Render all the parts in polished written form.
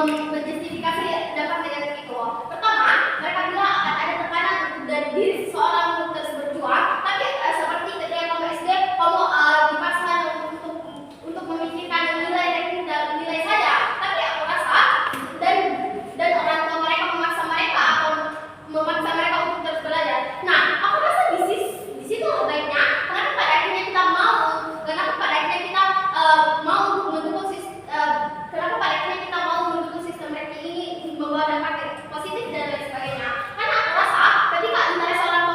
menjustifikasi dampak negatif itu. Pertama, mereka bilang akan ada tekanan dari diri seseorang untuk terus berjuang, tapi seperti ketika kamu SD, kamu dipaksa untuk memikirkan nilai saja. Tapi aku rasa dan orang tua mereka memaksa mereka untuk terus belajar. Nah, aku rasa di situ baiknya. Kenapa pada akhirnya kita mau mendukung sistem ranking ini membawa dampak positif dan lain sebagainya. Karena aku rasa ketika interest orang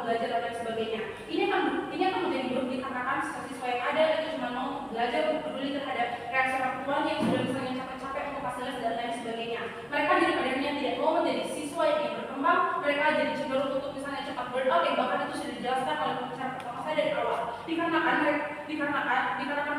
belajar dan lain sebagainya. Ini akan menjadi buruk dikarenakan siswa-siswa yang ada itu cuma mau belajar untuk peduli terhadap reaksi orang tuanya yang sudah misalnya capek-capek untuk kasih les dan lain sebagainya. Mereka jadi padanya tidak mau menjadi siswa yang berkembang, mereka jadi cenderung untuk misalnya cepat burn out, yang bahkan itu sudah dijelaskan oleh pembicara pertama saya dari awal. Dikarenakan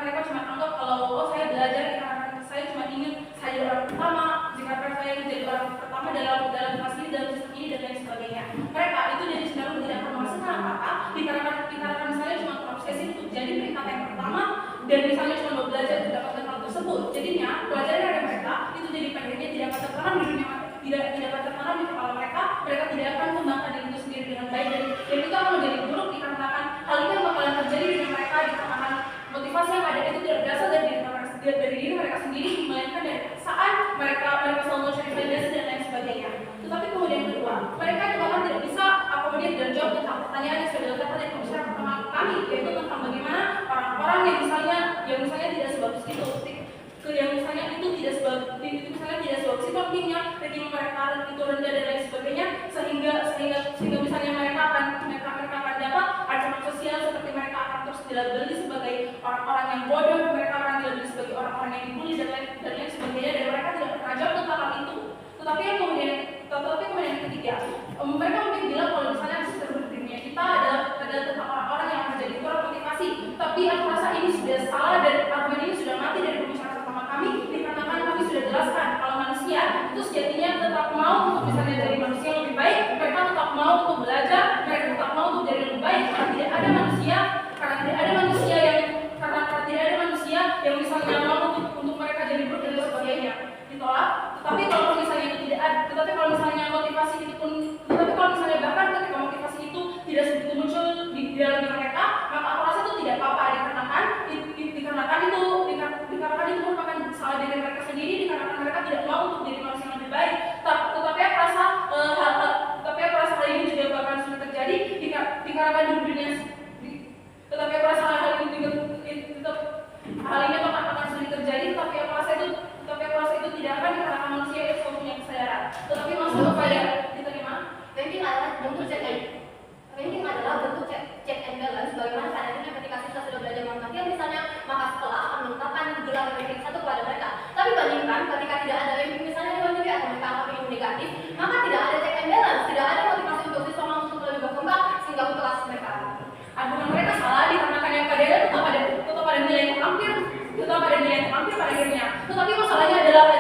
mereka cuma anggap kalau saya belajar dikarenakan saya cuma ingin saya jadi orang pertama, dikarenakan saya ingin jadi orang pertama dalam kelas ini, dalam sistem ini dan lain sebagainya. Mereka itu jadi cenderung tidak akan menghasilkan apa-apa dikarenakan misalnya cuma terobsesi untuk jadi peringkat yang pertama dan misalnya cuma mau belajar mendapatkan hal tersebut. Jadinya pelajaran dari mereka itu jadi padanya tidak akan tertanam di dunia tidak akan tertanam di kepala mereka tidak akan mengembangkan diri itu sendiri dengan baik dan itu akan menjadi buruk dikarenakan hal itu yang bakalan terjadi dengan mereka dikarenakan motivasi yang ada itu tidak berasal dari diri mereka sendiri, melainkan dari saat mereka selalu mencari validasi dan lain sebagainya. Tetapi kemudian yang kedua, mereka juga kan tidak bisa akomodir dan jawab tentang pertanyaan yang sudah dilakukan dari pembicara pertama kami, yaitu tentang bagaimana orang-orang yang misalnya tidak sebagus itu, yang misalnya itu tidak sebagus itu ranking mereka itu rendah dan lain sebagainya, sehingga misalnya mereka akan dapat ancaman sosial seperti mereka akan terus dilabeli sebagai orang-orang yang bodoh, mereka akan dilabeli sebagai orang-orang yang dibully dan lain sebagainya, dan mereka tidak pernah jawab tentang hal itu. Tetapi kemudian yang ketiga, mereka mungkin bilang kalau misalnya sistem berdirinya kita adalah tentang orang-orang yang menjadi kurang motivasi. Tapi aku rasa ini sudah salah dan argumen ini sudah mati dari pembicaraan pertama kami, dikarenakan kami sudah jelaskan kalau manusia itu sejatinya tetap mau untuk misalnya dari manusia yang lebih baik, mereka tetap mau untuk belajar, mereka tetap mau untuk jadi lebih baik, karena tidak ada manusia yang misalnya mau untuk mereka jadi buruk dan sebagainya ditolak. Tetapi kalau misalnya itu tidak ada, tetapi kalau misalnya bahkan ketika motivasi itu tidak sebegitu muncul di dalam diri mereka, maka aku rasa itu tidak apa-apa dikarenakan itu merupakan salah diri mereka sendiri, dikarenakan mereka tidak mau untuk jadi manusia yang lebih baik. Tetapi aku rasa hal ini juga bahkan sudah terjadi dikarenakan di dunia. Tetapi aku rasa hal ini akan sulit terjadi. Tapi aku rasa itu tidak akan dikarenakan manusia yang punya kesadaran. Tetapi masuk kepada diterima. Ranking adalah bentuk check and balance bagaimana keadaannya ketika siswa sudah belajar matematika misalnya, maka sekolah akan menetapkan gelar ranking 1 kepada mereka. Tapi bandingkan ketika tidak ada ranking misalnya di luar negeri atau mereka ranking negatif, maka tidak ada check and balance, tidak ada motivasi untuk siswa untuk lebih berkembang sehingga untuk kelas mereka. Argumen mereka salah dikarenakan yang keadaan tetap ada nilai yang hampir pada akhirnya. Tetapi masalahnya adalah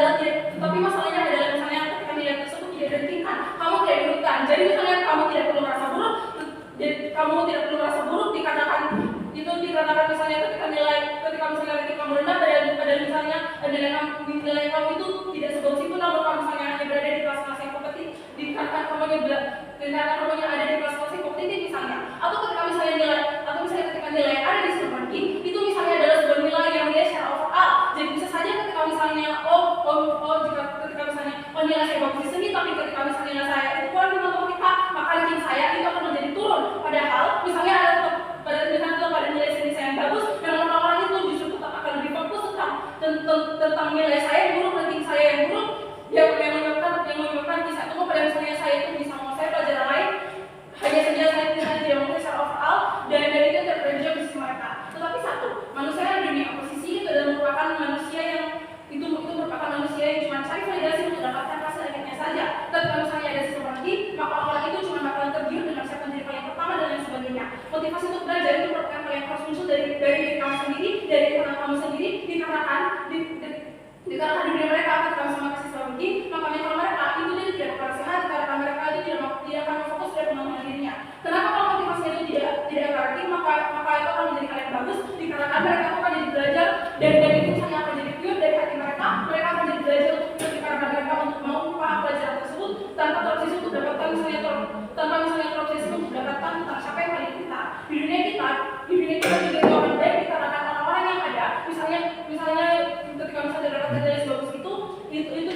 misalnya ketika nilai tersebut tidak dirankingkan, kamu tidak dudukkan. Jadi misalnya kamu tidak perlu merasa buruk dikarenakan misalnya ketika misalnya ranking kamu rendah padahal misalnya nilai kamu itu tidak sebagus itu, namun kamu misalnya hanya berada di kelas-kelas yang kompetitif, dikarenakan kamu ada di kelas-kelas yang kompetitif misalnya, atau ketika misalnya nilai yang ada di sistem ranking itu misalnya adalah sebuah nilai yang dia secara overall. Jadi bisa saja ketika misalnya nilai saya bagus di sini, tapi ketika misalnya nilai saya itu kurang di matematika, maka ranking saya itu akan menjadi turun. Padahal misalnya pada nilai seni saya yang bagus, dan orang-orang itu justru tetap akan lebih fokus tentang nilai saya yang buruk, ranking saya yang buruk, yang menyebabkan kisah itu pada misalnya saya itu bisa menguasai pelajaran lain, hanya saja saya tidak menguasai secara overall, dan dari itu terjadi di sisi mereka. Tetapi satu, manusia yang dunia oposisi itu adalah merupakan manusia yang cuma cari validasi untuk dapatkan hasil akhirnya saja. Ketika misalnya ada sistem ranking, maka orang itu cuma bakalan tergiur dengan siapa menjadi paling pertama dan lain sebagainya. Motivasi untuk belajar itu merupakan hal yang harus muncul dari diri kamu sendiri, dari internal kamu sendiri, dikarenakan di dunia mereka ketika sama kasih sistem ranking, maka mental mereka itu dia tidak akan sehat, karena mereka itu tidak akan fokus dari pengembangan dirinya. Kenapa kalau motivasinya itu tidak ranking, maka itu akan menjadi hal yang bagus, dikarenakan mereka akan jadi belajar dan itu hanya akan jadi pure dari hati mereka akan jadi belajar dikarenakan mereka untuk mau paham pelajaran tersebut tanpa terobsesi untuk dapatkan terobsesi untuk dapatkan tentang siapa yang paling kita. Di dunia kita juga orang baik dikarenakan orang-orang yang ada, misalnya ketika misalnya dapatkan nilai sebagus itu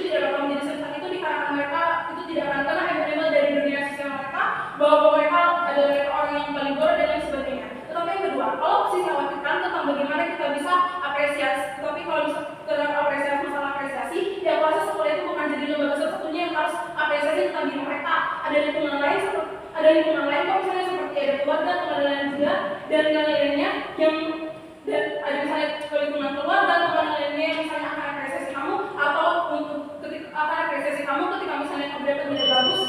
tidak bakal menjadi sebesar itu dikarenakan mereka itu tidak akan kena embel-embel dari dunia sosial mereka bahwa mereka adalah orang yang paling bodoh dan lain sebagainya. Tetapi yang kedua, kalau sisi khawatirkan tentang bagaimana kita bisa apresiasi, tapi kalau bisa apresiasi masalah apresiasi, ya aku rasa sekolah itu bukan jadi lembaga satu-satunya yang harus apresiasi tentang diri mereka. Ada lingkungan lain kok misalnya seperti ada keluarga atau lain-lain juga, dan lain-lainnya yang dan ada misalnya lingkungan keluarga atau lain-lainnya yang misalnya akan apresiasi kamu atau untuk ketika akan apresiasi kamu ketika misalnya kamu dapat nilai bagus,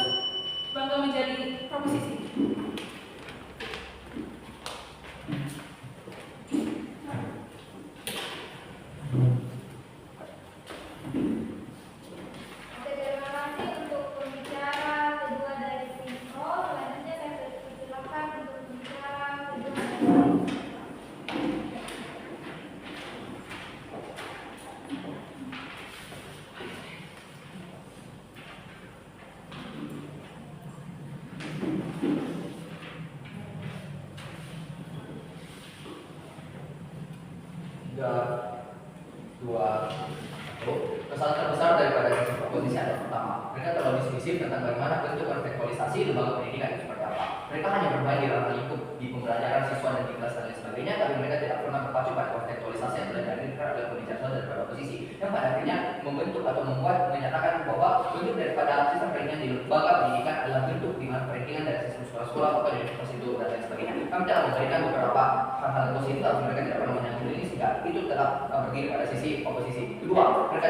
bangga menjadi proposisi. Oke, terima kasih untuk pembicara kedua dari Sinko. Selanjutnya saya persilakan untuk pembicara kedua dari Kesalahan terbesar daripada sisi proposisi adalah pertama, mereka terlalu dismisif tentang bagaimana bentuk kontekstualisasi lembaga pendidikan itu seperti apa. Mereka hanya bermain di ranah lingkup di pembelajaran siswa dan di kelas dan lain sebagainya, tapi mereka tidak pernah berpacu pada kontekstualisasi yang telah dihadirkan oleh pembicara daripada oposisi, yang pada akhirnya membentuk atau membuat menyatakan bahwa bentuk daripada sistem pendidikan di lembaga pendidikan adalah bentuk di mana pendidikan dari sistem sekolah-sekolah atau universitas itu dan lain sebagainya. Kami telah memberikan beberapa hal-hal positif, tapi mereka tidak pernah menyambut ini sehingga itu tetap berdiri pada sisi oposisi. Kedua, mereka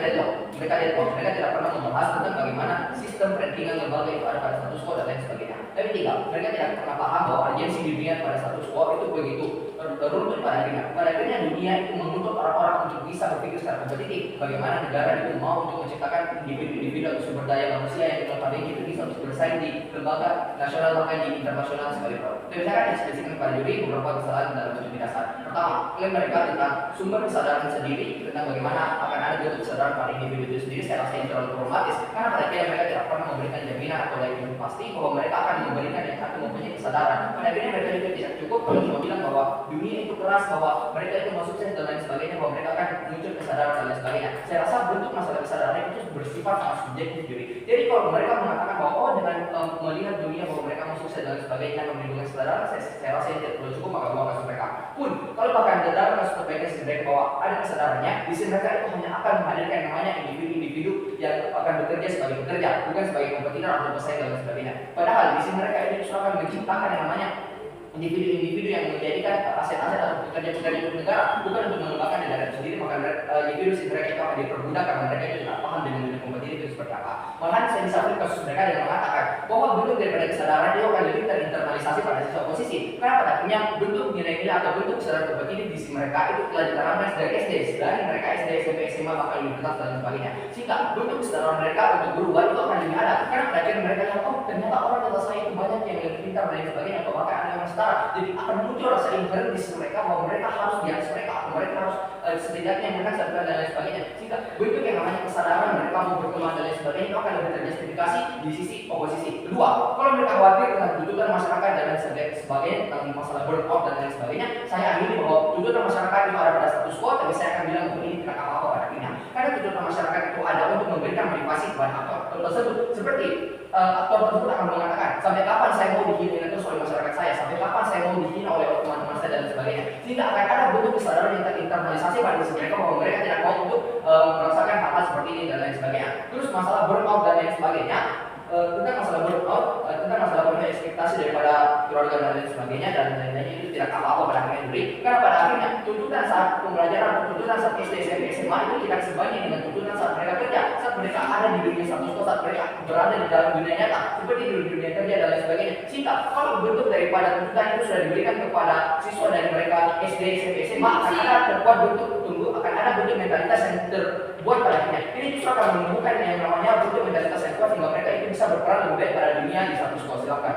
tidak pernah membahas tentang bagaimana sistem pendidikan lembaga itu ada pada status quo dan lain sebagainya. Tapi tiga, mereka tidak pernah paham bahwa urgensi dunia pada status quo itu begitu runtuh pada akhirnya. Pada akhirnya dunia itu menuntut orang-orang untuk bisa berpikir secara kompetitif. Bagaimana negara itu mau untuk menciptakan individu-individu atau sumber daya manusia yang notabene itu bisa untuk bersaing di lembaga nasional bahkan di internasional sekalipun. Tapi saya akan ekspresikan kepada juri beberapa kesalahan dalam bentuk dasar. Pertama, klaim mereka tentang sumber kesadaran sendiri tentang bagaimana akan ada bentuk kesadaran pada individu itu sendiri, saya rasa ini terlalu problematis karena pada akhirnya mereka tidak pernah memberikan jaminan atau yang pasti bahwa mereka akan memberikan yang satu mempunyai kesadaran. Pada akhirnya mereka juga tidak cukup kalau cuma bilang bahwa dunia itu keras, bahwa mereka itu mau sukses dan lain sebagainya, bahwa mereka akan muncul kesadaran dan lain sebagainya. Saya rasa bentuk masalah kesadaran itu bersifat sangat subjektif juri. Jadi kalau mereka mengatakan bahwa dengan melihat dunia bahwa mereka mau sukses dan lain sebagainya menimbulkan kesadaran, saya rasa ini tidak perlu cukup, maka buang kasus mereka. Pun kalau bahkan dalam kasus terbaiknya mereka bahwa ada kesadarannya, di sini mereka itu hanya akan menghadirkan yang namanya individu-individu yang akan bekerja sebagai pekerja, bukan sebagai kompetitor atau pesaing dan lain sebagainya. Padahal di sini mereka ini justru akan menciptakan yang namanya individu-individu yang menjadikan aset-aset atau pekerja-pekerja untuk negara, bukan untuk mengembangkan negara itu sendiri. Maka individu si mereka itu akan diperbudak karena mereka itu tidak paham dengan dunia kompetitif itu seperti apa. Malahan saya bisa beri kasus mereka yang mengatakan bahwa bentuk daripada kesadaran itu akan lebih terinternalisasi pada sisi oposisi. Karena pada akhirnya bentuk nilai-nilai atau bentuk kesadaran kompetitif di sisi mereka itu telah ditanamkan dari SD, dari mereka SD, SMP, SMA, bahkan universitas dan sebagainya. Sehingga bentuk kesadaran mereka untuk berubah itu akan lebih ada. Karena pada akhirnya mereka lihat, oh ternyata orang di atas saya itu banyak yang lebih pintar dan lain sebagainya, atau bahkan ada yang setara. Jadi akan muncul rasa inherent di sisi mereka bahwa mereka harus di atas mereka, atau mereka harus setidaknya menang dan lain sebagainya. Sehingga bentuk yang namanya kesadaran mereka mau berkembang dan lain sebagainya itu akan lebih terjustifikasi di sisi oposisi. Kedua, kalau mereka khawatir tentang tuntutan masyarakat dan lain sebagainya tentang masalah burnout dan lain sebagainya, saya amini bahwa tuntutan masyarakat itu ada pada status quo, tapi saya akan bilang bahwa ini tidak apa-apa pada akhirnya. Karena tuntutan masyarakat itu ada untuk memberikan motivasi kepada aktor tersebut. Seperti aktor tersebut akan mengatakan, sampai kapan saya mau dihina terus oleh masyarakat saya, sampai kapan saya mau dihina oleh teman-teman saya dan sebagainya. Sehingga akan ada bentuk kesadaran yang terinternalisasi pada diri mereka bahwa mereka tidak mau untuk merasakan hal-hal seperti ini dan lain sebagainya. Terus masalah burnout dan lain sebagainya, tentang masalah burnout, tentang masalah punya ekspektasi daripada keluarga dan lain sebagainya dan lain-lainnya itu tidak apa-apa pada akhirnya juri. Karena pada akhirnya tuntutan saat pembelajaran, tuntutan saat SD, SMP, SMA itu tidak sebanding dengan tuntutan saat mereka kerja, saat mereka ada di dunia status quo, saat mereka berada di dalam dunia nyata seperti di dunia kerja dan lain sebagainya. Sehingga kalau bentuk daripada tuntutan itu sudah diberikan kepada siswa dari mereka SD, SMP, SMA, akan ada terbuat bentuk akan ada bentuk mentalitas yang terbuat pada akhirnya. Ini justru akan menemukan yang namanya bentuk mentalitas yang kuat sehingga mereka itu bisa berperan lebih baik pada dunia di satu sekolah. Silakan.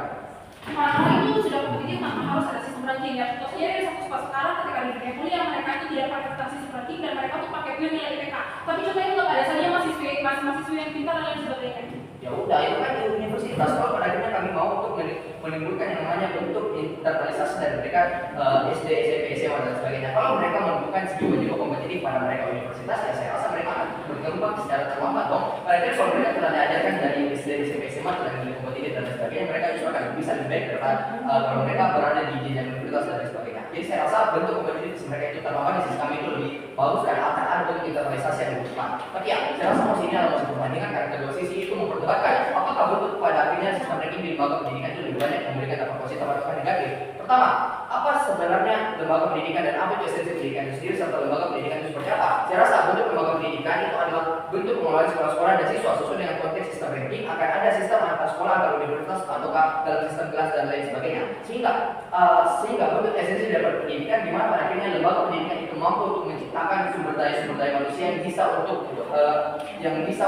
Kalau itu sudah kompetitif, maka harus ada sistem ranking ya. Contohnya dari satu sekolah sekarang ketika di dunia kuliah mereka itu tidak pakai sistem ranking dan mereka tuh pakai pure nilai IPK. Tapi contohnya itu pada dasarnya mahasiswa yang pintar dan lain sebagainya. Ya udah, itu kan di universitas. Kalau pada akhirnya kami mau untuk menimbulkan yang namanya bentuk internalisasi dari mereka SD, SMP, SMA dan sebagainya. Kalau mereka menemukan jiwa-jiwa kompetitif pada mereka universitas, ya saya rasa mereka akan berkembang secara terlambat dong. Pada akhirnya kalau mereka telah diajarkan dari SD, SMP, SMA telah menjadi kompetitif dan sebagainya, mereka justru akan bisa lebih baik daripada kalau mereka berada di jenjang universitas dan sebagainya. Jadi saya rasa bentuk kompetitif mereka itu terlambat di sisi kami itu lebih bagus karena akan ada bentuk internalisasi yang lebih cepat. Tapi ya, saya rasa masih ini adalah masih perbandingan karena kedua sisi itu memperdebatkan apakah bentuk pada akhirnya sistem ranking di lembaga pendidikan itu lebih banyak memberikan dampak positif atau negatif. Pertama, apa sebenarnya lembaga pendidikan dan apa itu esensi pendidikan itu sendiri serta lembaga pendidikan itu seperti apa? Saya rasa bentuk lembaga pendidikan itu adalah bentuk pengelolaan sekolah-sekolah dan siswa sesuai dengan konteks sistem ranking. Akan ada sistem antar sekolah, antar universitas, ataukah dalam sistem kelas dan lain sebagainya. Sehingga bentuk esensi dari pendidikan di mana pada akhirnya lembaga pendidikan itu mampu untuk menciptakan sumber daya manusia yang bisa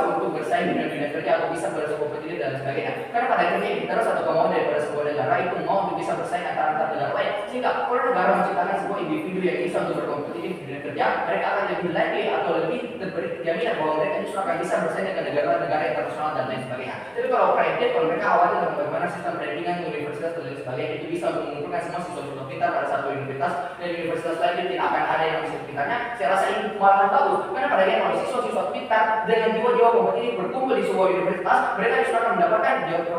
untuk bersaing dengan dunia kerja atau bisa berkompetitif dan sebagainya. Karena pada akhirnya interest atau kemauan daripada sebuah negara itu mau untuk bisa bersaing antara negara lain. Sehingga kalau negara menciptakan sebuah individu yang bisa untuk berkompetitif di dunia kerja, mereka akan lebih likely atau lebih terberi jaminan bahwa mereka justru akan bisa bersaing dengan negara-negara internasional dan lain sebagainya. Tapi kalau private, kalau mereka khawatir tentang bagaimana sistem rankingan universitas dan lain sebagainya itu bisa untuk mengumpulkan semua siswa-siswa pintar pada satu universitas dan universitas lain tidak akan ada yang bisa pintarnya. Saya rasa ini malah bagus karena pada akhirnya kalau siswa-siswa pintar dengan jiwa-jiwa kompetitif berkumpul di sebuah universitas, mereka justru akan mendapatkan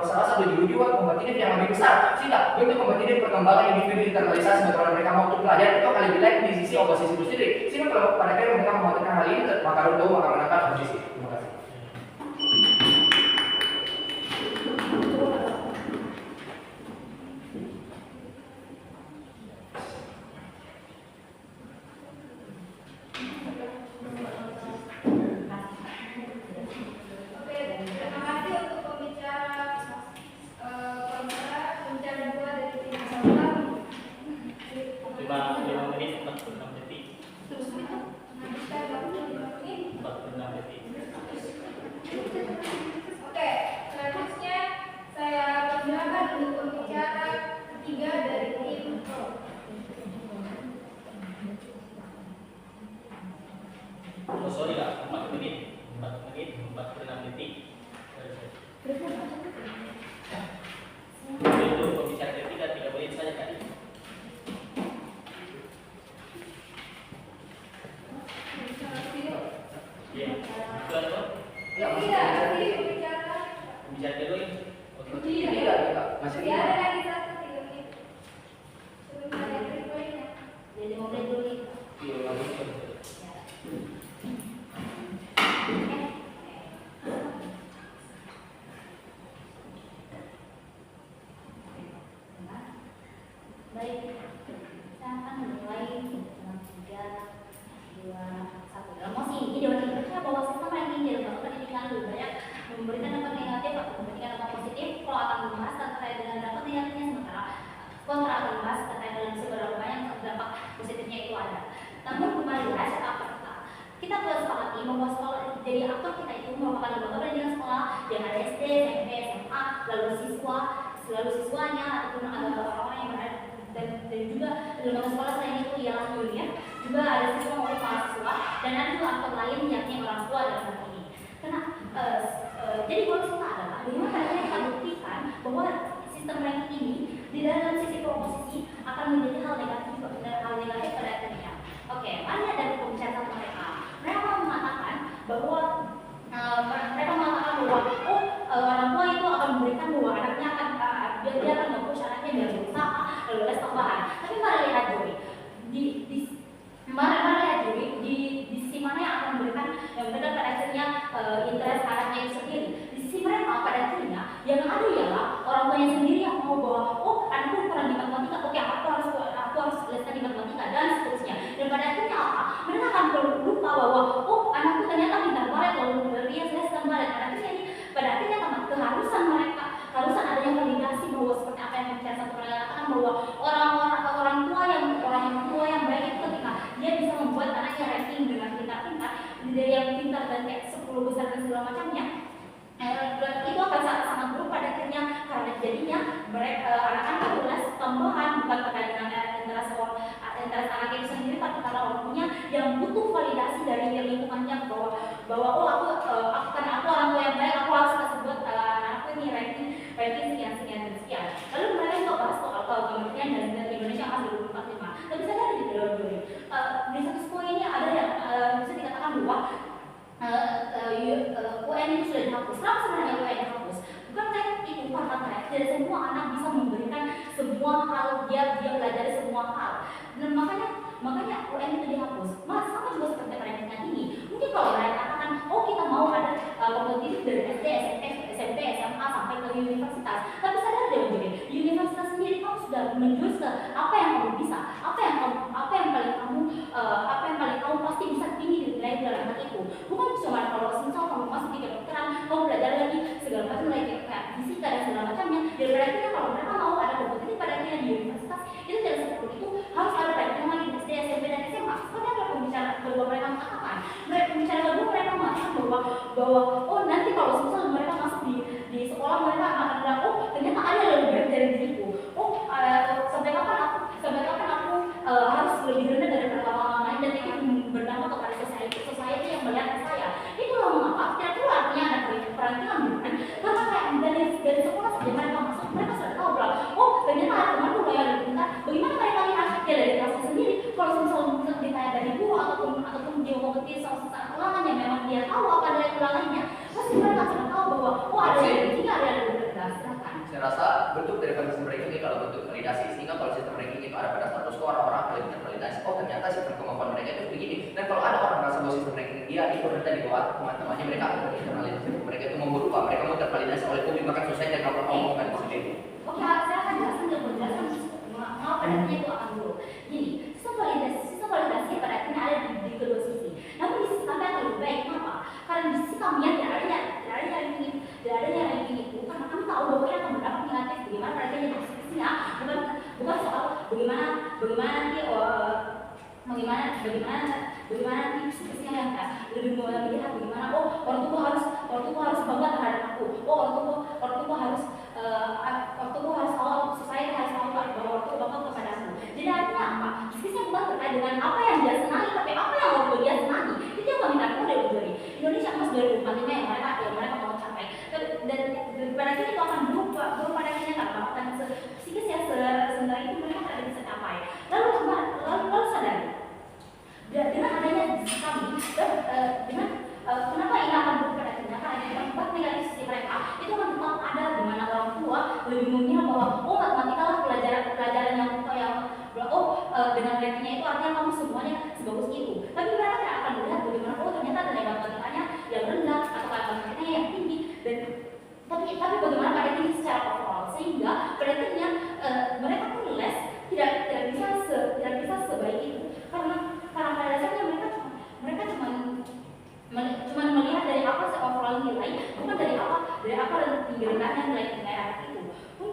salah satu jiwa-jiwa kompetitif yang lebih besar. Sehingga bentuk kompetitif perkembangan individu internalisasi bagaimana mereka mau untuk belajar itu akan lebih baik di sisi oposisi itu sendiri. Sehingga kalau pada akhirnya mereka mematikan hal ini, maka runtuh akan menangkan oposisi. Terima kasih. Oke, selanjutnya saya persilakan untuk pembicara ketiga dari tim. Oh sorry kak, 4 menit, 46 detik. Itu pembicara ketiga 3 menit saja kak. Iya, itu ada apa? Pembicara kedua ini. Oke. Masih Ya, ada lagi satu 3 menit. Sebelum ada triplenya. Jadi mau dulu nih. Iya, Baik, saya akan memulai dengan 3, 2, 1. Dalam mosi ini Dewan Tinggi percaya bahwa sistem ranking di lembaga pendidikan lebih banyak memberikan dampak negatif atau memberikan dampak positif. Kalau akan membahas terkait dengan dampak negatifnya, sementara kontra akan membahas terkait dengan seberapa banyak dampak positifnya itu ada. Namun kembali lagi kita perlu sepakati bahwa sekolah jadi aktor kita itu merupakan lembaga pendidikan sekolah yang ada SD, SMP, SMA, lalu siswanya ataupun orang-orang yang berada dan juga lembaga sekolah selain itu ialah union, juga ada siswa maupun mahasiswa dan ada juga aktor lain yakni orang tua dalam hal ini. Karena jadi goals kita adalah bagaimana caranya kita buktikan bahwa sistem ranking ini di dalam sisi proposisi akan menjadi hal negatif pada akhirnya. Oke, mana dari pembicaraan mereka? Mereka mengatakan bahwa orang tua itu akan memberikan bahwa anaknya akan dia akan mempush anaknya biar berusaha lalu les tambahan. Tapi mari lihat Joy, di sisi mana yang akan memberikan pada akhirnya interest anaknya itu sendiri. Di sisi mereka pada akhirnya yang ada ialah orang tuanya sendiri yang mau bahwa anakku kurang di matematika, oke aku harus leskan di matematika dan seterusnya. Dan pada akhirnya apa? Mereka akan lupa bahwa anakku ternyata pintar balet lalu dia leskan balet. Pada akhirnya keharusan mereka, keharusan adanya validasi bahwa seperti apa yang satu katakan bahwa orang tua yang baik itu ketika dia bisa membuat anaknya ranking dengan pintar-pintar, dari yang pintar dan kayak 10 besar dan segala macamnya, itu akan sangat buruk pada akhirnya karena jadinya mereka anak-anak les tambahan bukan terkait dengan interest anak itu sendiri, tapi karena orang punya yang butuh validasi dari lingkungannya bahwa aku karena aku orang tua yang baik, aku harus kasih buat anakku ini ranking sekian. Lalu mereka juga bahas soal kementerian dan Indonesia yang masih 2045. Tapi saya ada di dalam di satu sekolah ini ada yang bisa dikatakan bahwa UN itu sudah dihapus. Kenapa sebenarnya UN dihapus? Bukan kayak itu karena tidak semua anak bisa memberikan semua hal, dia belajar semua hal. Dan makanya UN itu dihapus. Sama juga seperti mereka ini. Mungkin kalau mereka katakan, kita mau ada kompetitif dari SD, SMP, SMA sampai ke universitas. Tapi sadar deh, universitas sendiri kamu sudah menjurus ke apa yang kamu bisa, apa yang paling kamu pasti bisa tinggi nilai dalam hal itu. Bukan cuma kalau misal kamu masuk di kedokteran, kamu belajar lagi segala macam lagi kayak fisika dan segala macamnya. Dan berarti kalau mereka mau ada kompetisi pada akhirnya di universitas itu tidak seperti itu, harus ada pelajaran lagi di SD, SMP dan SMA. Seperti apa pembicara kedua mereka mengatakan? Pembicara kedua mereka mengatakan bahwa oh nanti kalau misal mereka masuk di sekolah mereka akan bilang oh ternyata ada yang lebih baik dari diriku. Oh sampai kapan aku harus lebih rendah daripada orang lain dan itu berdampak kepada society yang melihat saya. Itulah mengapa tidak perlu artinya ada perantingan bukan? Karena kayak dari sekolah saja mereka masuk, mereka sudah tahu bahwa oh ternyata ada temanku yang lebih pintar. Bagaimana mereka lihat ya dari kelasnya sendiri? Kalau misalnya ditanya dari guru ataupun dia kompetisi saat ulangan yang memang dia tahu apa dari ulangannya, pasti mereka sudah tahu bahwa oh ada yang lebih tinggi, ada yang lebih rendah. Silakan. Saya rasa bentuk dari sistem ranking ini kalau bentuk validasi, sehingga kalau sistem ranking itu ada pada status quo orang-orang paling tervalidasi. Oh ternyata sistem kemampuan mereka itu begini. Dan kalau ada orang merasa bahwa sistem ranking dia itu rendah di bawah teman-temannya, mereka akan terinternalisasi. Mereka itu mau berubah, mereka mau tervalidasi oleh publik, bahkan selesai dan kalau ngomongkan itu sendiri. Oke, saya akan jelaskan dan menjelaskan mengapa nantinya itu akan dulu. Jadi, sistem validasi pada akhirnya ada di kedua sisi. Namun di sisi kami akan lebih baik. Kenapa? Karena di sisi kami tidak ada yang ranking itu, karena kami tahu bahwa kita akan berdampak negatif. Bagaimana pada akhirnya diskusinya bukan soal bagaimana nanti bagaimana nanti diskusinya yang lebih melihat bagaimana orang tua harus bangga terhadap aku. Orang tua harus tahu, society harus tahu bahwa orang tua bangga kepada aku. Jadi artinya apa? Diskusinya bukan terkait dengan apa yang dia senangi, tapi apa yang orang tua dia senangi. Itu yang kami lakukan dari Indonesia Emas 2045 yang mereka mau capai. Dan pada akhirnya itu akan berubah pada akhirnya karena psikis yang sebenarnya itu mereka tidak bisa capai. Lalu sadari dengan adanya kami dengan kenapa ini akan berubah pada akhirnya karena dampak negatif sisi mereka itu akan tetap ada di mana orang tua lebih mengira bahwa matematika lah pelajaran yang dengan rankingnya itu artinya kamu semuanya sebagus itu. Tapi mereka tidak akan melihat bagaimana ternyata ada nilai matematikanya yang rendah atau matematikanya yang tinggi dan tapi bagaimana pada tinggi secara overall sehingga pada akhirnya mereka pun les tidak bisa sebaik itu karena pada dasarnya mereka cuma melihat dari apa overall nilai bukan dari apa dan tinggi rendahnya nilai anak itu pun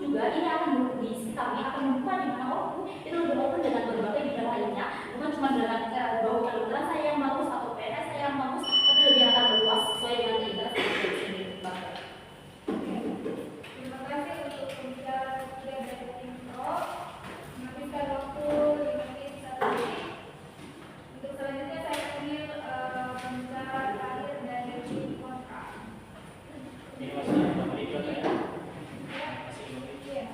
juga ini akan di sisi kami akan membuka di mana orang itu lebih open dengan berbagai bidang lainnya bukan cuma dengan bahwa kedokteran saya yang bagus atau PNS saya yang bagus tapi lebih akan meluas sesuai dengan keinginan saya sendiri. Terima kasih untuk pembicara ketiga dari tim Pro. Menghabiskan waktu 5 menit 1 menit. Untuk selanjutnya saya panggil pembicara terakhir dari tim Kontra. Ini masih 5 menit juga ya? Masih 5 menit. Iya.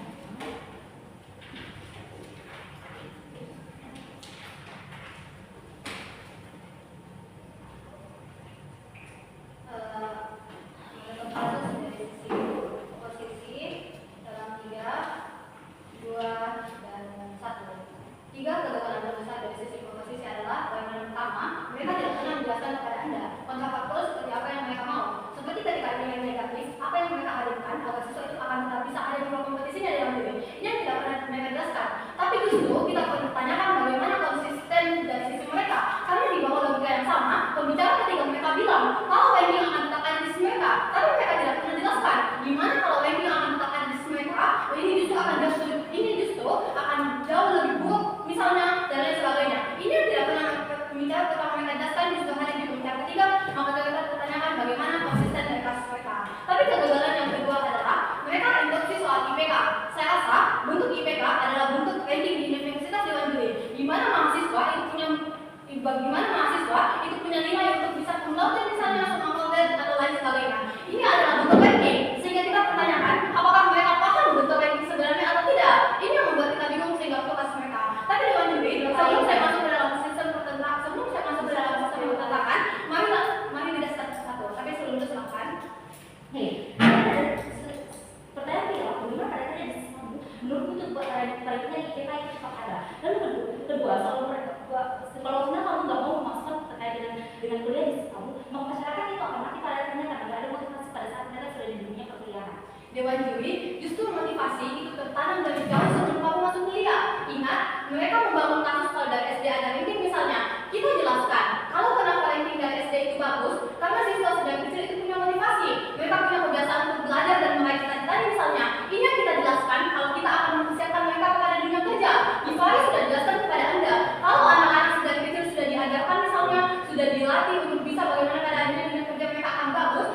Tiga kegagalan terbesar dari sisi komposisi adalah yang pertama, mereka tidak pernah menjelaskan kepada Anda kontrafaktual seperti apa yang mereka mau. Seperti ketika nilai negatif, apa yang mereka hadirkan agar siswa itu akan tetap bisa ada di ruang kompetisinya dalam diri. Ini yang tidak pernah mereka jelaskan. Tapi justru kita perlu tanyakan bagaimana konsisten dari sisi mereka. Karena di bawah logika yang sama, pembicara ketika mereka bilang kalau ranking akan tetapkan di sisi mereka, tapi mereka tidak pernah jelaskan gimana kalau ranking akan tetapkan di sisi mereka. Ini justru akan jauh lebih buruk. Misalnya dan lain sebagainya. Ini yang tidak pernah pembicara pertama mereka jelaskan di situ hari di pembicara ketiga, maka kita pertanyakan bagaimana konsisten dari kasus mereka. Tapi kegagalan yang kedua adalah mereka instruksi soal IPK. Saya rasa bentuk IPK adalah bentuk ranking di Universitas Dewan Juri. Bagaimana mahasiswa itu punya nilai untuk bisa kumlaude misalnya sama konten atau lain sebagainya. Ini adalah bentuk ranking sehingga kita pertanyakan apakah mereka paham bentuk ranking sebenarnya atau tidak. Ini yang membuat kita bingung sehingga fokus mereka. Tapi Dewan Juri, sebelum saya masuk ke dalam sistem pertentakan, mari kita satu-satu. Tapi sebelum itu silakan. Pertanyaan kedua, bagaimana pada akhirnya di sisi kamu menurutku itu baiknya IPK itu tetap ada. Lalu kedua, kalau sebenarnya kamu nggak mau memasukkan terkait dengan kuliah di sisi kamu, maka masyarakat itu akan mati pada akhirnya karena nggak ada motivasi pada saat mereka sudah di dunia perkuliahan. Dewan juri justru motivasi itu tertanam dari jauh sebelum kamu masuk kuliah. Ingat, mereka membangun kasus kalau dari SD ada ranking misalnya. Kita jelaskan, kalau kenapa ranking dari SD itu bagus, karena siswa sedang kecil itu punya motivasi. Mereka punya kebiasaan untuk belajar dan meraih cita-cita misalnya. Ini yang kita jelaskan kalau kita akan mempersiapkan mereka kepada dunia kerja. Gifari sudah jelaskan kepada Anda, kalau anak-anak sudah kecil sudah diajarkan misalnya, sudah dilatih untuk bisa bagaimana pada akhirnya dunia kerja mereka akan bagus.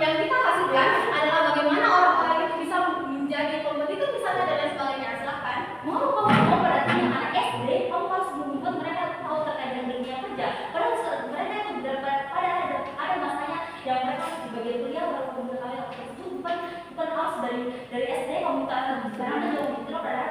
Yang kita hasilkan adalah bagaimana orang-orang itu bisa menjadi kompetitor misalnya dan lain sebagainya. Silahkan. Mau kamu pada anak SD, kamu harus membuat mereka tahu terkait dengan dunia kerja. Padahal mereka itu ada masanya yang mereka di bagian kuliah baru mengetahui apa itu bukan harus dari SD kamu sekarang ada jauh itu pada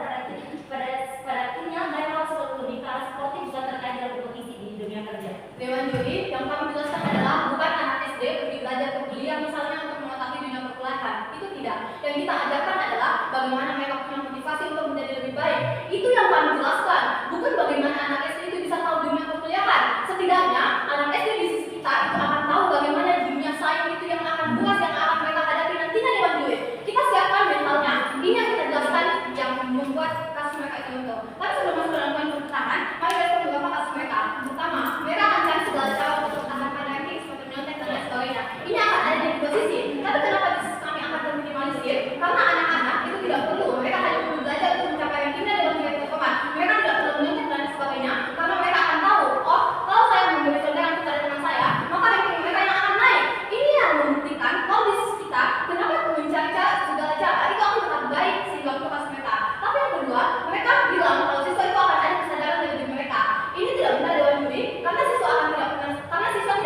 akhirnya mereka harus lebih ke arah sportif bukan terkait dengan kompetisi di dunia kerja. Dewan juri yang kami jelaskan adalah bukan anak SD pergi belajar ke kuliah misalnya untuk mengetahui dunia perkuliahan. Itu tidak. Yang kita ajarkan adalah bagaimana mereka punya motivasi untuk menjadi lebih baik. Itu yang kami jelaskan. Bukan bagaimana anak SD itu bisa tahu dunia perkuliahan. Setidaknya anak SD di sisi kita itu akan tahu bagaimana dunia sains itu yang akan luas yang akan mereka hadapi nantinya Dewan juri. Kita siapkan mentalnya. Ini yang kita jelaskan yang membuat kasus mereka itu untuk. Tapi sebelum masuk dalam poin pertentangan, mari kita lihat beberapa kasus mereka. Pertama, mereka akan cari segala cara untuk bertahan pada ranking seperti nyontek dan lain sebagainya. Ini akan ada di dua sisi. Tapi kenapa di sisi kami akan terminimalisir? Karena anak-anak itu tidak perlu. Mereka hanya perlu belajar untuk mencapai rankingnya dalam nilai performa. Mereka tidak perlu menyontek dan lain sebagainya. Karena mereka akan tahu, oh, kalau saya memberi contekan kepada teman saya, maka ranking mereka yang akan naik. Ini yang membuktikan kalau di sisi kita, kenapa mencari segala cara itu akan tetap baik sehingga untuk kasus mereka. Tapi yang kedua, mereka bilang kalau siswa itu akan ada kesadaran dari diri mereka. Ini tidak benar Dewan juri, karena siswa tidak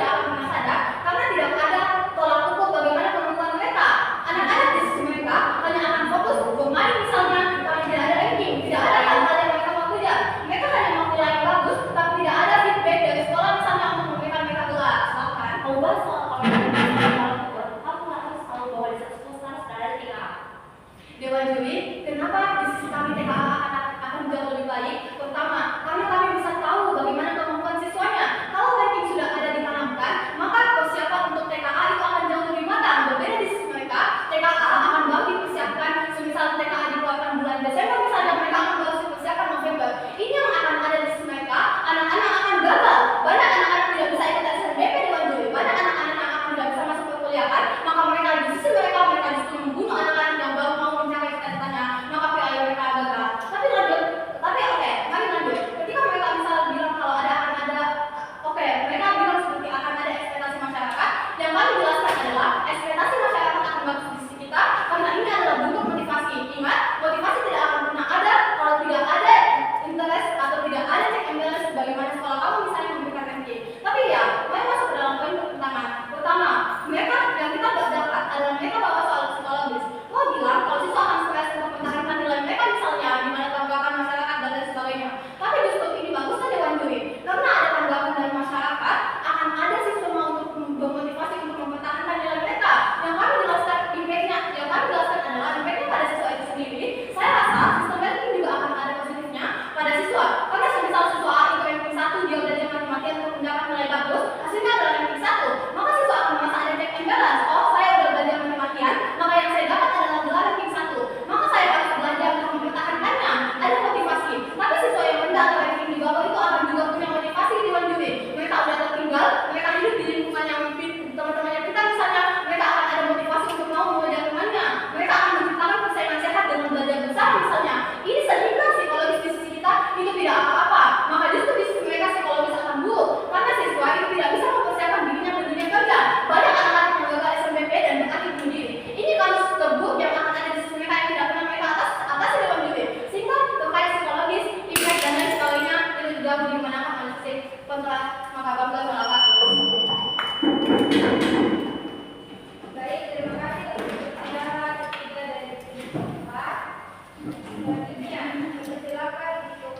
akan pernah sadar, karena tidak ada tolak ukur bagaimana kemampuan mereka. Anak-anak di sisi mereka hanya akan fokus bermain misalnya, karena tidak ada ranking, tidak ada hal-hal yang mereka mau kejar. Mereka hanya mau nilai yang bagus, tapi tidak ada feedback dari sekolah misalnya untuk memberikan mereka gelar. Silahkan. Kalau bahas soal kamu harus tahu bahwa di satu sekolah harus ada TKA. Dewan juri, kenapa di sisi kami TKA akan jauh lebih baik? Pertama, karena kami bisa tahu bagaimana kemampuan siswanya. Kalau ranking sudah ada ditanamkan, maka persiapan untuk TKA itu akan jauh lebih matang. Berbeda di sisi mereka, TKA akan baru dipersiapkan. Semisal TKA dikeluarkan bulan Desember, misalnya mereka akan baru dipersiapkan November. Ini yang akan ada di sisi mereka. Anak-anak akan gagal. Banyak anak-anak tidak bisa ikut SNBP Dewan juri. Banyak anak-anak yang akan tidak bisa masuk perkuliahan. Maka mereka di sisi mereka justru membunuh anak-anak yang baru mau mencapai cita-citanya. Maka PIA mereka gagal. Tapi oke, mari lanjut. Ketika mereka misal bilang kalau mereka bilang seperti akan ada ekspektasi masyarakat. Yang kami jelaskan adalah ekspektasi masyarakat akan bagus di sisi kita karena ini adalah bentuk motivasi. Ingat, motivasi tidak akan pernah ada kalau tidak ada interest atau tidak ada check and balance bagaimana sekolah kamu misalnya memberikan ranking. Tapi ya, mari masuk ke dalam poin pertama. Pertama, mereka yang kita dapat adalah mereka bawa soal psikologis. Lo bilang kalau siswa akan stres untuk mempertahankan nilai mereka misalnya di mana tanggapan masyarakat dan lain sebagainya. Tapi justru ini bagus kan Dewan juri? Karena ada tanggapan dari masyarakat akan ada siswa mau untuk bermotivasi untuk mempertahankan nilai mereka. Yang kami jelaskan adalah impact-nya pada siswa itu sendiri. Saya rasa sistem ranking juga akan ada positifnya pada siswa. Karena semisal siswa A itu ranking 1 dia belajar matematika untuk mendapat nilai bagus, hasilnya adalah ranking 1. Maka siswa akan merasa ada check and balance. Oh, saya udah belajar matematika, maka yang saya dapat adalah gelar ranking 1. Maka saya harus belajar untuk mempertahankannya. Ada motivasi. Tapi siswa yang rendah atau ranking di bawah itu akan juga punya motivasi di Dewan juri. Mereka udah tertinggal, mereka hidup di lingkungan yang teman-temannya kita misalnya, mereka akan ada motivasi untuk mau mengejar temannya. Mereka akan menciptakan persaingan sehat dengan belajar besar misalnya. Ini sehingga psikologis di sisi kita itu tidak apa-apa. Maka justru di sisi mereka psikologis akan buruk karena siswa itu tidak bisa mempersiapkan dirinya ke dunia kerja. Banyak anak-anak yang gagal SNBP dan berakhir bunuh diri. Ini kasus terburuk yang akan ada di sisi mereka yang tidak pernah mereka atas Dewan juri. Sehingga terkait psikologis, impact dan lain sebagainya itu juga dimanakan oleh sisi kontra maka bangga salah satu. Baik, terima kasih atas kita dari Pak. Selanjutnya, silakan untuk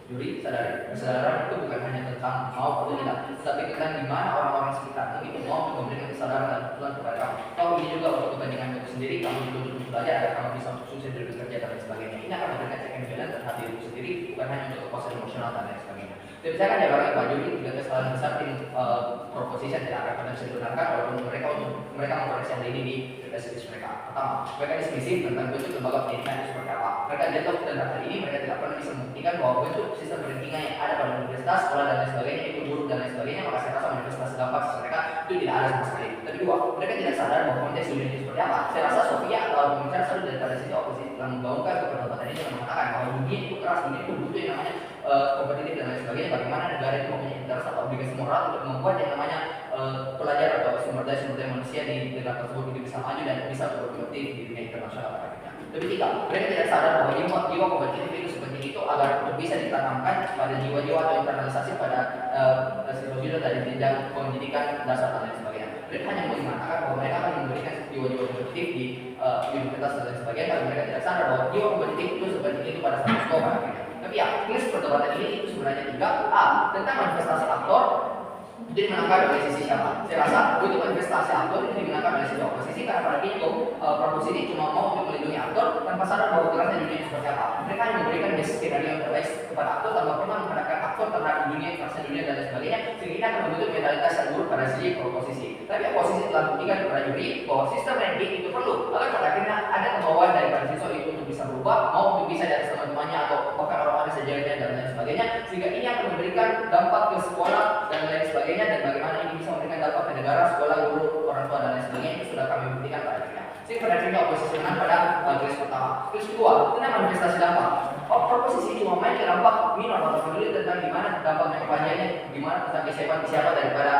Juri sadari, kesadaran itu bukan hanya gimana orang-orang sekitar itu mau untuk memberikan kesadaran dan kebutuhan kepada kamu. Kalau ini juga untuk kepentingan itu sendiri, kamu juga untuk belajar agar kamu bisa untuk sukses dari bekerja dan lain sebagainya. Ini akan memberikan check and balance terhadap dirimu sendiri, bukan hanya untuk kepuasan emosional dan lain sebagainya. Dan misalkan ya barang Pak Juri juga kesalahan besar tim proposition tidak akan pernah bisa dibenarkan walaupun mereka mengkoreksi hal ini di spesies mereka. Pertama, mereka dismisif tentang bentuk lembaga pendidikan itu seperti apa. Mereka jatuh tentang hal ini, mereka tidak pernah bisa membuktikan bahwa bentuk sistem pendidikan yang ada pada universitas, sekolah dan lain sebagainya itu buruk dan lain sebagainya. Maka saya rasa universitas dampak mereka itu tidak ada sama sekali. Tapi dua, mereka tidak sadar bahwa konteks dunia itu seperti apa. Saya rasa Sofia atau pembicara selalu daripada sisi oposisi telah membangunkan kepentingan ini dengan mengatakan bahwa dunia itu keras, dunia itu butuh yang namanya kompetitif dan lain sebagainya. Bagaimana negara itu mempunyai interest atau obligasi moral untuk membuat yang namanya pelajar atau sumber daya manusia di negara tersebut itu bisa maju dan bisa berkompetitif di dunia internasional pada akhirnya. Tapi tiga, mereka tidak sadar bahwa jiwa kompetitif itu seperti itu agar untuk bisa ditanamkan pada jiwa-jiwa atau internalisasi pada siswa-siswa dari jenjang pendidikan dasar dan lain sebagainya. Mereka hanya mengatakan bahwa mereka akan memberikan jiwa-jiwa kompetitif di universitas dan lain sebagainya, tapi mereka tidak sadar bahwa jiwa kompetitif itu seperti itu pada status quo pada akhirnya. Tapi ya, kelas perdebatan ini itu sebenarnya tiga. Tentang manifestasi aktor itu dimenangkan oleh sisi siapa? Saya rasa untuk manifestasi aktor itu dimenangkan oleh sisi oposisi karena pada itu proposisi ini cuma mau untuk melindungi aktor tanpa sadar bahwa kerasnya dunia seperti apa. Mereka hanya memberikan basic skenario yang terbaik kepada aktor tanpa pernah menghadapkan aktor terhadap dunia, kerasnya dunia dan lain sebagainya, sehingga ini akan membentuk mentalitas yang buruk pada sisi proposisi. Tapi oposisi telah buktikan kepada juri bahwa sistem ranking itu perlu agar pada akhirnya ada kemauan dari para siswa itu untuk bisa berubah, mau untuk bisa di atas teman-temannya atau bahkan orang-orang sejajarnya dan lain sebagainya, sehingga ini akan memberikan dampak ke sekolah dan lain sebagainya, dan bagaimana ini bisa memberikan dampak ke negara, sekolah, guru, orang tua dan lain sebagainya itu sudah kami buktikan pada akhirnya. Sehingga pada akhirnya oposisi menang pada kelas pertama. Kelas kedua tentang manifestasi dampak. Proposisi cuma main ke dampak minor atau peduli tentang gimana dampaknya kepanjangannya, gimana tentang siapa daripada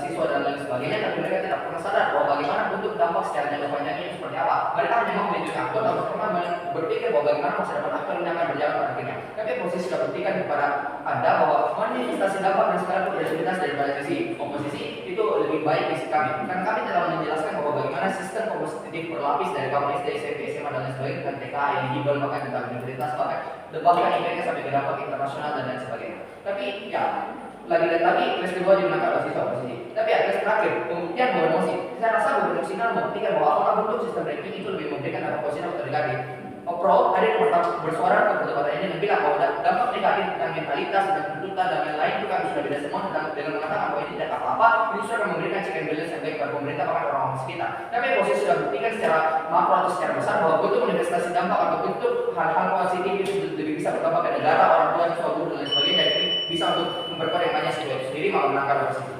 siswa dan lain sebagainya, tapi mereka tidak pernah sadar bahwa bagaimana bentuk dampak secara jangka panjangnya itu seperti apa. Mereka hanya mau melindungi aktor atau pernah berpikir bahwa bagaimana masa depan aktor ini akan berjalan pada akhirnya. Tapi oposisi sudah buktikan kepada Anda bahwa manifestasi dampak dan sekarang prioritas daripada sisi oposisi itu lebih baik di sisi kami. Karena kami telah menjelaskan bahwa bagaimana sistem kompetitif berlapis dari kamu SD, SMP, SMA dan lain sebagainya, dan TK, eligible, bahkan tentang universitas, bahkan IPK sampai ke dampak internasional dan lain sebagainya. Tapi ya lagi dan lagi kelas kedua dimenangkan oleh siswa oposisi. Tapi ya kelas terakhir pembuktian bahwa emosi. Saya rasa beberapa emosional membuktikan bahwa apakah bentuk sistem ranking itu lebih memberikan dampak positif atau negatif. Pro ada yang bersuara ke perdebatan ini dan bilang bahwa dampak negatif tentang mentalitas dan tuntutan dan lain-lain itu kami sudah beda semua dengan mengatakan bahwa ini tidak apa-apa, ini sudah memberikan check and balance yang baik kepada pemerintah bahkan orang-orang sekitar. Tapi posisi sudah buktikan secara makro atau secara besar bahwa bentuk manifestasi dampak atau bentuk hal-hal positif itu lebih bisa berdampak ke negara, orang tua, siswa, guru dan lain sebagainya, dan ini bisa untuk memperkuat yang banyak siswa itu sendiri maka menangkan posisi.